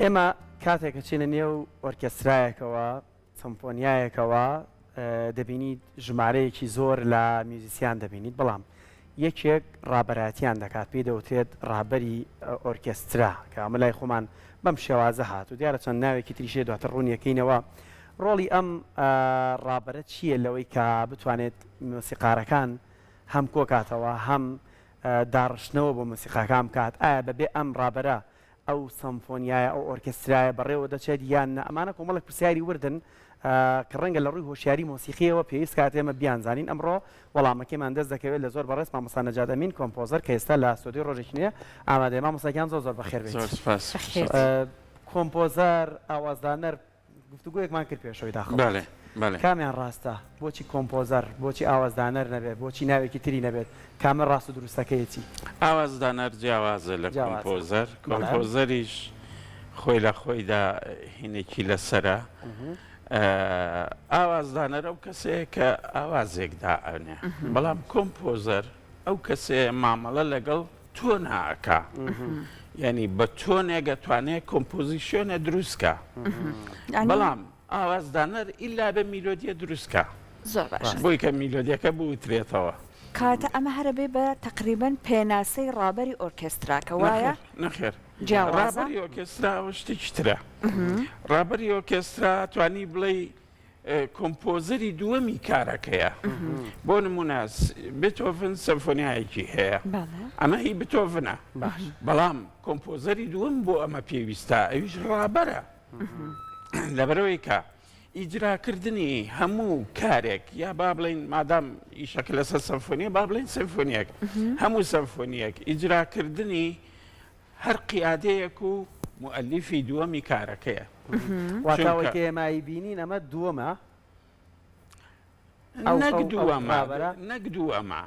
ئێمە کاتێککە چینە نێو ئۆرکێسترایەکەوە سمفۆنیایەکەوە دەبینی ژمارەیەکی زۆر لە میوزیسیان دەبینیت بەڵام یەکێک ڕابەراتیان دەکات پێی دەوترێت ڕابەری ئۆرکێسترا کە ئەمە لای خۆمان بەم شێوازە هات و دیارە چەند ناوێکی تریشێ دواتر ڕوونیەکەینەوە ڕۆڵی ئەم ڕابەرە چییە لەوەی کە بتوانێت مۆسیقارەکان هەم کۆکاتەوە هەم داڕشتنەوە بۆ مۆسیقاکان بکات ئایا بەبێ ئەم ڕابەرە ئەو سەمفۆنیایە ئەو ئۆرکێسترایە بەڕێوە دەچێت یان ئەمانە کۆمەڵک پرسیاری وردن کە ڕەنگە لە ڕووی هۆشیاری مۆسیقیەوە پێویست کات ئێمە بیانزانین ئەمڕۆ وەڵامەکەمان دەست دەکەوێت لە زۆر بەڕێز مامۆستا نەجات ئەمین کۆمپۆزەر کە ئێستا لە سۆدی ڕۆژێکی نوێ ئامادەیە مامۆستاکیان زۆر بەخێر بێت. کۆمپۆزەر ئاوازدانەر گفتوگویەکمان کرد پێشەوەی داخل کامیان ڕاستە بۆچی کۆمپۆزەر بۆچی ئاوازدانەر نەبێت بۆچی ناوێکی تری نەبێت کامە ڕاست و دروستەکەیەتی ئاوازدانەر جیاوازە لە کۆمپۆزەر کۆمپۆزەریش خۆی لە خۆیدا هینێکی لەسرە ئاوازدانەر ئەو کەسەیە کە ئاوازێکدا ئەنێ بەڵام کۆمپۆزەر ئەو کەسێ مامەڵە لەگەڵ تۆ ناکە یعنی بە تۆنێگە توانێت کۆمپۆزیسیۆنە دروستکە بەڵام ئاوازدانەر ئیلا بە میلۆدیە دروستکە زۆر باش بۆی کە میلۆدیەکە بوترێتەوە کاتە ئەمە هەرە بێ بە تقریبەن پێناسەی ڕابەری ئۆرکێستراکە وایە نەخێر ڕابەری ئۆرکێسترا شتێکی ترە ڕابەری ئۆرکێسترا توانی بڵێ کۆمپۆزەری دووەمی کارەکەیە بۆ نمونە بێتۆڤن سەمفۆنیایەکی هەیە ئەمە هی بتۆڤنە بەڵام کۆمپۆزەری دووەم بۆ ئەمە پێویستە ئەویش ڕابەرە لەبەرەوەی کە ئیجراکردنی هەموو کارێک یا با بڵین مادام ئیشەکە لەسەر سەمفۆنیە با بڵین سەمفۆنیەک هەموو سەمفۆنیەک ئیجراکردنی هەر قیادەیەک و مؤەلیفی دووەمی کارەکەیە واتاوەی کە ئێمایی بینین ئەمە دووەمە نەک دووەمە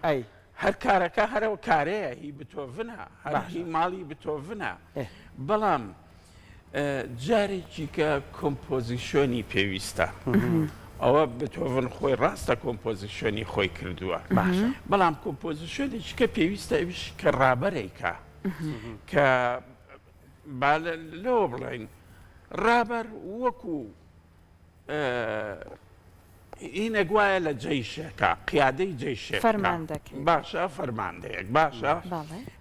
هەر کارەکە هەرەوە کارەیە هی بتۆڤنە هەر هی ماڵی بتۆڤنە بەڵام جارێکی کە کۆمپۆزیسیۆنی پێویستە ئەوە بتۆڤن خۆی ڕاستە کۆمپۆزیسیۆنی خۆی کردووە بەڵام کۆمپۆزیسیۆنێکی کە پێویستە ئەویش کە ڕابەرێکە کە لەوە بڵین ڕابەر وەکو ئینە گوایە لە جەیشێکە قیادەی جەیشێک باشە فەرماندەیەک باشە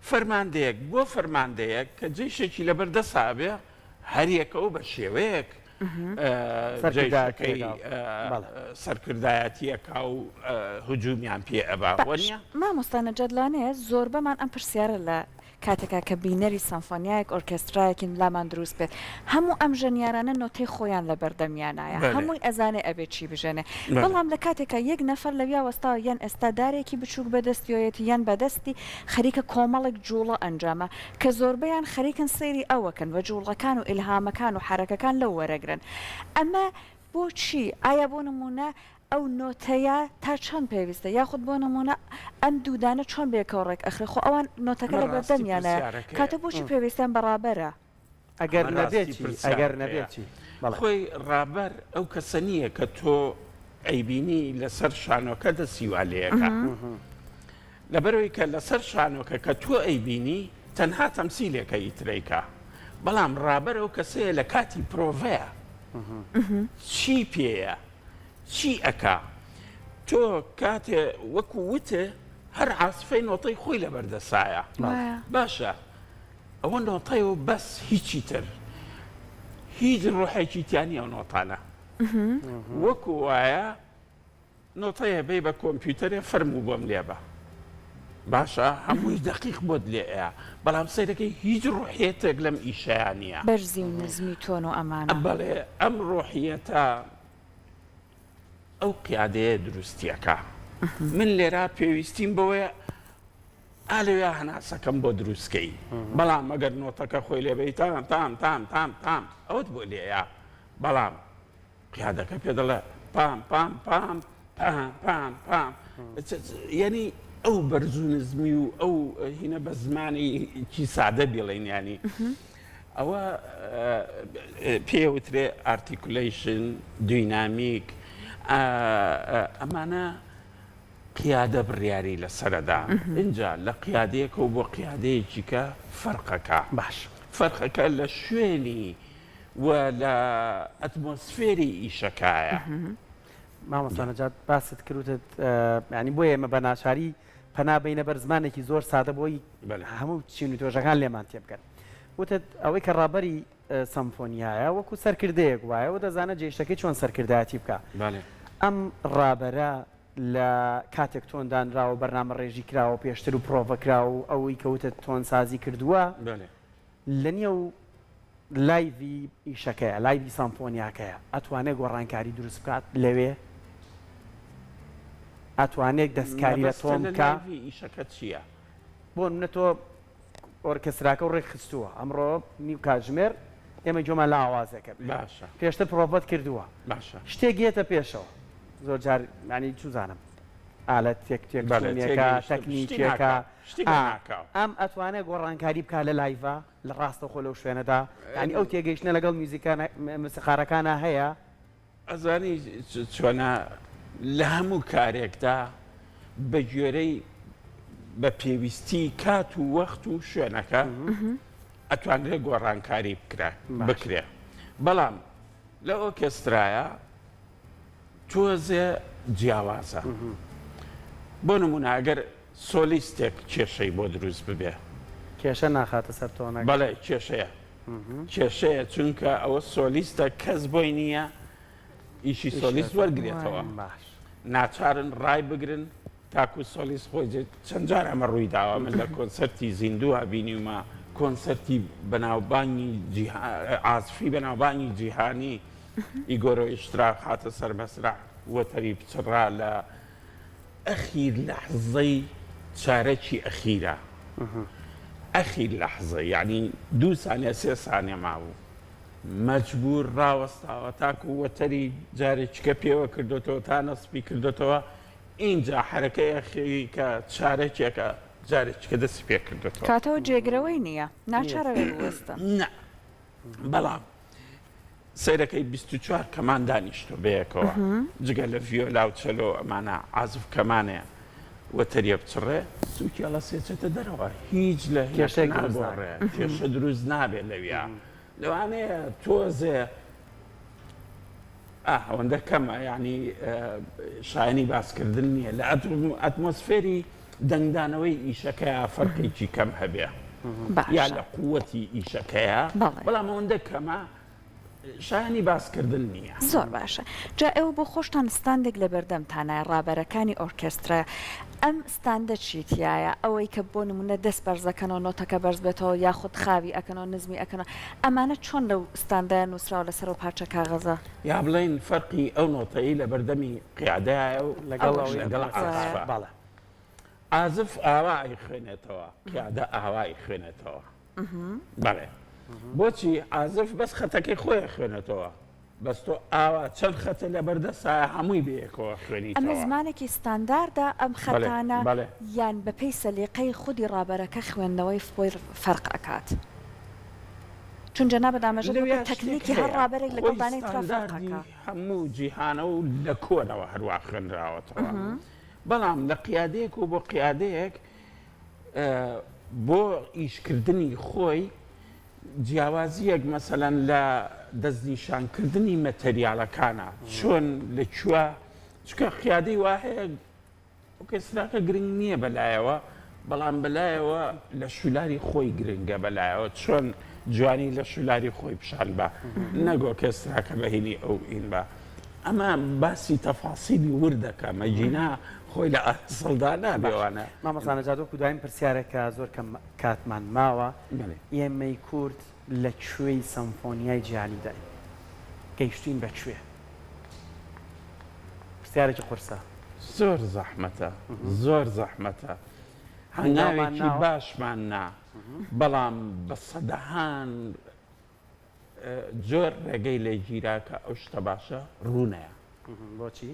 فەرماندەیەک بۆ فەرماندەیەک کە جەیشێکی لەبەردەسابێ هەریەکەەوە بە شێوەیەک سەرکردایەتیەکە و هجوومیان پێ ئەبا مامۆستا نەجات لانەیە زۆر بەمان ئەم پرسیارە لە کاتێکا کە بینەری سەمفۆنیایەک ئۆرکێسترایەکین لامان دروست بێت هەموو ئەم ژەنیارانە نۆتەی خۆیان لە بەردەمیانایە هەمووی ئەزانێ ئەبێ چی بژێنێ بەڵام لە کاتێکە یەک نەفەر لەویا وەستاوە یان ئێستادارێکی بچووک بەدەستیۆیەتی یان بەدەستی خەریکە کۆمەڵێک جوڵە ئەنجامە کە زۆربەیان خەریکن سەیری ئەوەکەن بە جوڵەکان و ئیلهامەکان و حرەکەکان لەو وەرەگرن ئەمە بۆچی ئایا بۆ نمونە ئەو نۆتەیە تا چۆن پێویستە یاخود بۆ نمونە ئەم دوودانە چۆن بێکەوە ڕێک ئەخری خۆ ئەوان نۆتەکە لە بەردەمیانە کاتە بۆچی پێویستیان بەڕابەرە ئەگەر نەبێتی خۆی ڕابەر ئەو کەسە نییە کە تۆ ئەیبینی لەسەر شانۆکە دەسیوالەیەەکە لەبەرەوەی کە لەسەر شانۆکە کە تۆ ئەیبینی تەنها تەمسیلێکە ئیترەیکە بەڵام ڕابەر ئەو کەسەیە لە کاتی پرۆڤەیە چی پێیە چی ئەکا تۆ کاتێ وەکو وتە هەر عاسفەی نۆتەی خۆی لە بەردەسایە باشە ئەوە نۆتەی و بەس هیچی تر هیچ ڕۆحێکی تیانی ئەو نۆتانە وەکو وایە نۆتەیە بێ بە کۆمپیوتەرێ فەرموو بۆم لێبە باشە هەمووی دقیق بۆت لێەیە بەڵام سەیرەکەی هیچ ڕۆحیەتێک لەم ئیشیانە بەرزی و نزمی تۆن و ئەمانە بەڵێ ئەم ڕۆحیەتە ئەو قیادەیە دروستیەکە من لێرا پێویستیم بەوەیە ئالەوێ هەناسەکەم بۆ دروستکەی بەڵام ئەگەر نۆتەکە خۆی لێبەی تام ئەوت بۆ لێیە بەڵام قیادەکە پێ دەڵێ پام یعنی ئەو بەرزونزمی و ئەو هینە بە زمانی کی سادە بڵێن ینی ئەوە پێوترێ ئارتیکولیشن دوینامیک ئەمانە قیادە بڕیاری لەسەردا اینجا لە قیادەیەکە و بۆ قیادەیەکی کە فەرقەکە باش فەرقەکە لە شوێنی و لە ئەتمۆسفێری ئیشەکایە. مامۆستانەجات باست کردوتت ینی بۆ ئێمە بە ناچاری پەنا بینە بەر زمانێکی زۆر سادە بۆی هەموو چین و تۆژەکان لێمان تێ بکەن. وتت ئەوەی کە ڕابەری سەمفۆنیایە وەکو سەرکردەیەک وایە و دەزانە جێشتەکەی چۆن سەرکردایەتی بکە. ئەم ڕابەرە لە کاتێک تۆن دانراوە بەرنامە ڕێژی کراوە پێشتر و پرۆڤەکرا و ئەوەی کەوتت تۆن سازی کردووە لە نییە و لایڤی ئیشەکەیە لایڤی سامفۆنیاکەیە ئەتوانێت گۆڕانکاری دروست بکات لەوێ ئەتوانێت دەستکاری لە تۆم بکە ئیشەکە چییە؟ بۆ منە تۆ ئۆرکەستراکە و ڕێکخستووە ئەمڕۆ نیو کاتژمێر ئێمە جۆمان لە ئاوازەکە باشە پێشتر پرۆڤەت کردووە باشە شتێک گێتە پێشەوە زۆر جار ینی چوزانم ئالەت تێکتێکەکە تەکنیکێکە ئەم ئەتوانێت گۆڕانکاری بکە لە لایڤە لە ڕاستەخۆ لەو شوێنەدا ینی ئەو تێگەیشتە لەگەڵ موسیقارەکانە هەیە ئەزانی چۆنە لە هەموو کارێکدا بە گوێرەی بە پێویستی کات و وەخت و شوێنەکە ئەتوانرێت گۆڕانکاری بکرێ بەڵام لە ئۆرکێسترایە تۆزێ جیاوازە بۆ نمونە ئەگەر سۆلیستێک کێشەی بۆ دروست ببێ کێشە ناخاتە سەر تۆنە بەڵێ کێشەیە چونکە ئەوە سۆلیستە کەس بۆی نییە ئیشی سۆلیست وەرگێتەوە ناچارن ڕای بگرن تاکو سۆلیست خۆی چەند جار ئەمە ڕووی داوە من لە کۆنسەرتی زیندووە بینیمە کۆنسەرتی بەناوبانگی ئازفی بەناوبانگی جیهانی ئیگۆرۆ ئیشتراک هاتە سەر مەسرح وەتەری بچڕا لە ئەخیر لەحزەی چارەکی ئەخیرە ئەخیر لەحزە یعنی 2 سانیە 3 سانیە مابوو مەجبور ڕاوەستاوە تاکو وەتەری جارێکیکە پێوە کردوتەوە تا نەسپی کردوتەوە اینجا حرەکەی ئەخیری کە چارەکێکە جارێکیکە دەستی پێ کردوتەوە کاتەوە جێگرەوەی نییە ناچارەوێت وەستە بەڵام سیرەکەی 24 کەمان دانیشتۆ بەیەکەوە جگە لە ڤیۆلا و چەلۆ ئەمانە عازف کەمانەیە وەتەریە بچڕێ سووکی ئەڵە سێچێتە دەرەوە هیچ لە کێشە دروست نابێت لەویا لەوانەیە تۆزێ ئەوەندە کەمە ینی شایانی باسکردن نییە لە ئەتمۆسفێری دەنگدانەوەی ئیشەکەیە فەرقێکی کەم هەبێ یا لە قووەتی ئیشەکەیە بەڵام ئەوەندە کەمە شایانی باسکردن نییە زۆر باشە جا ئێوە بۆ خۆشتان ستاندێک لە بەردەمتانە ڕابەرەکانی ئۆرکێسترا ئەم ستاندە چیتیایە ئەوەی کە بۆ نمونە دەست بەرزەکەنەوە نۆتەکە بەرز بێتەوە یاخود خاوی ئەکەنەوە نزمی ئەکەنەوە ئەمانە چۆن لەو ستاندە نووسراوە لەسەر و پارچە کاغەزە یا بڵین فەرقی ئەو نۆتەیی لە بەردەمی قیادایە و لەگەڵ ئازف ئاوای خوێنێتەوە قیادە ئاوای خوێنێتەوە بەڵێ بۆچی ئازف بەس خەتەکەی خۆی خوێنێتەوە بەس تۆ ئاوا چەند خەتە لە بەردەسایە هەمووی بەیەکەوە خوێنیتەوە ئەمە زمانێکی ستانداردا ئەم خەتانە یان بەپێی سەلیقەی خودی ڕابەرەکە خوێندنەوەی فۆی فەرق ئەکات چون جەنابە دامەژە تەکنیکی هەر ڕابەرێک لەگەڵدانەی ترافەرقەکە هەموو جیهانە و لە کۆنەوە هەروە خوێنراوەتەوە بەڵام لە قیادەیەک و بۆ قیادەیەک بۆ ئیشکردنی خۆی جیاوازیەک مەسەلەن لە دەستنیشانکردنی مەتەریاڵەکانە چۆن لەکوێ چکە قیادەی وا هەیە ئۆرکێستراکە گرنگ نییە بەلایەوە بەڵام بەلایەوە لە شولاری خۆی گرنگە بەلایەوە چۆن جوانی لە شولاری خۆی پیشان بە نەگۆ ئۆرکێستراکە بەهێنی ئەو ئین بە ئەمە باسی تەفاسیلی وردەکە مەجینا خۆی لە ئەسڵدا نابێوانە مامەسانە جادۆ دوایین پرسیارێکە زۆر کاتمان ماوە ئێمەی کورد لە کوێی سەمفۆنیای جیهانی داین گەیشتین بەکوێ پرسیارێکی قورسە زۆر زەحمەتە زۆر زەحمەتە هەنگاوێکی باشمان نا بەڵام بە سەدەهان جۆر ڕێگەی لێ گیراکە ئەو شتە باشە ڕوونەیە بۆچی؟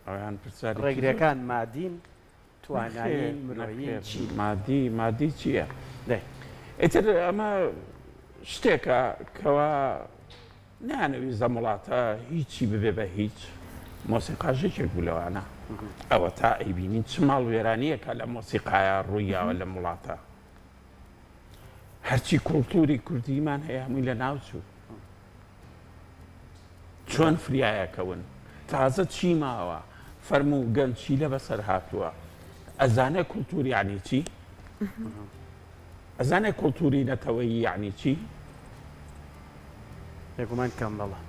ئەویان پرسیاری ڕێگرەکان مادین توانایی مرۆیی چی؟ مادی چییە؟ ئیتر ئەمە شتێکە کەوا نانەویستە وڵاتە هیچی ببێ بە هیچ مۆسیقاژێکێک بوو لەوانە ئەوە تا ئەیبینین چ ماڵ وێرانیەکە لە مۆسیقایە ڕوویاوە لە وڵاتە هەرچی کۆڵتوری کوردیمان هەیە هەمووی لە ناوچوو چۆن فریایەکەون تازە چی ماوە فەرموو گەنج چی لە بەسەر هاتووە ئەزانە کۆڵتوری یعنی چی ئەزانە کۆڵتوری نەتەوەیی یعنی چی بێگومان کەم بەڵە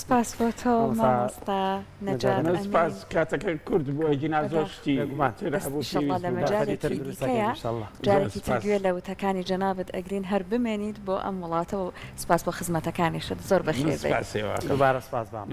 سپاس بۆ تۆ مامۆستا نەجات ئەمین سپاس کاتەکە کورد بۆ جینا زۆر شتی ئینشەڵڵا لە مەجالێکی دیکەیە جارێکی ترگوێ لە وتەکانی جەنابەت ئەگرین هەر بمێنیت بۆ ئەم وڵاتەوە سپاس بۆ خزمەتەکانیشت زۆر بەخێر بێت دووبارە سپاس بام